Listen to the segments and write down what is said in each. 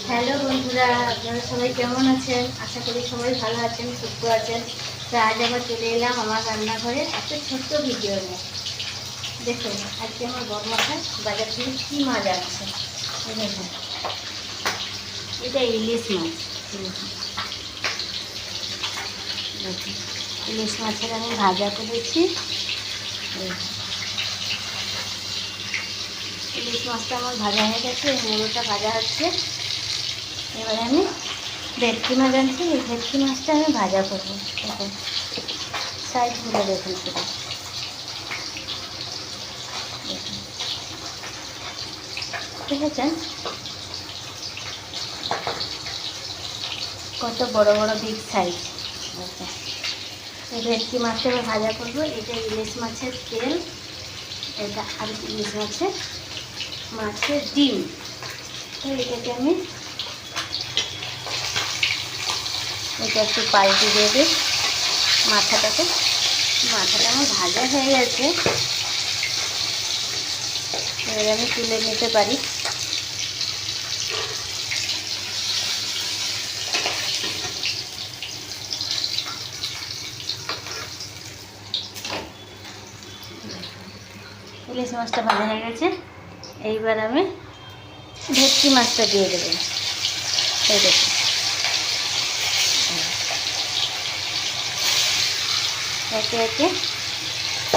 Hello বন্ধুরা, আপনারা সবাই কেমন আছেন? আশা করি সবাই ভালো আছেন, সুস্থ আছেন। তো আজ আবার চলে এলাম আমার রান্নাঘরে একটা ছোট্ট ভিডিও নিয়ে। দেখুন, আজকে আমার বড়মাথায় বাজার থেকে কী মাছ আনছে। এই দেখুন, এটা ইলিশ মাছ। দেখুন, ইলিশ মাছের আমি ভাজা করেছি। ইলিশ মাছটা আমার ভাজা হয়ে গেছে, মুড়োটা ভাজা হচ্ছে। এবারে আমি ভেটকি মাছ আনছি, এই ভেটকি মাছটা আমি ভাজা করবো। দেখুন সাইজগুলো দেখুন শুধু, দেখেছেন কত বড় বড় বিগ সাইজ। এই ভেটকি মাছটা আমি ভাজা করবো। এটা ইলিশ মাছের তেল, এটা আর ইলিশ মাছের ডিম। তো এটাকে আমি এটা একটু পাল্টে দিয়ে দিই মাথাটা আমার ভাজা হয়ে গেছে। এবার আমি তুলে নিতে পারি। ইলিশ মাছটা ভাজা হয়ে গেছে। এইবার আমি ভেটকি মাছটা দিয়ে দেবো। এই দেখুন, একে একে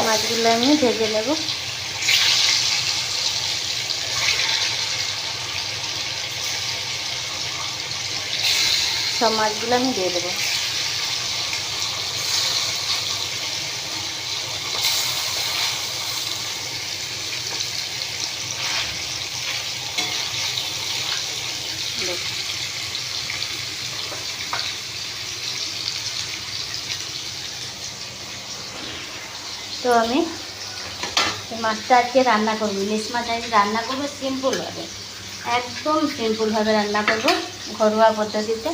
মাছগুলো আমি ভেজে নেব। সব মাছগুলো আমি দিয়ে দেবো। তো আমি মাছটা আজকে রান্না করবো, ইলিশ মাছ আজকে রান্না করবো সিম্পলভাবে, একদম সিম্পলভাবে রান্না করবো, ঘরোয়া পদ্ধতিতে।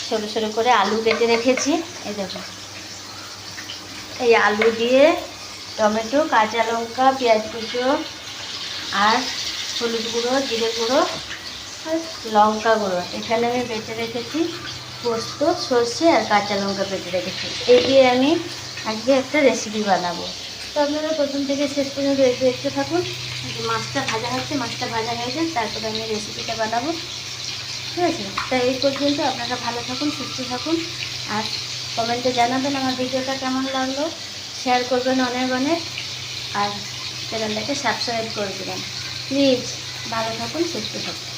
ছোটো ছোটো করে আলু কেটে রেখেছি। এই দেখো, এই আলু দিয়ে টমেটো, কাঁচা লঙ্কা, পেঁয়াজ কুচো আর হলুদ গুঁড়ো, জিরে গুঁড়ো আর লঙ্কা গুঁড়ো এখানে আমি বেটে রেখেছি। পোস্ত, সর্ষে আর কাঁচা লঙ্কা বেটে রেখেছি। এই দিয়ে আমি আজকে একটা রেসিপি বানাবো। তো আপনারা প্রথম থেকে শেষ পর্যন্ত দেখতে থাকুন। মাছটা ভাজা হচ্ছে, মাছটা ভাজা হয়ে যায়, তারপরে আমি রেসিপিটা বানাবো। ঠিক আছে? তাই এই পর্যন্ত আপনারা ভালো থাকুন, সুস্থ থাকুন, আর কমেন্টে জানাবেন আমার ভিডিওটা কেমন লাগলো। শেয়ার করবেন অনেক অনেক, আর চ্যানেলটাকে সাবস্ক্রাইব করে দেবেন প্লিজ। ভালো থাকুন, সুস্থ থাকুন।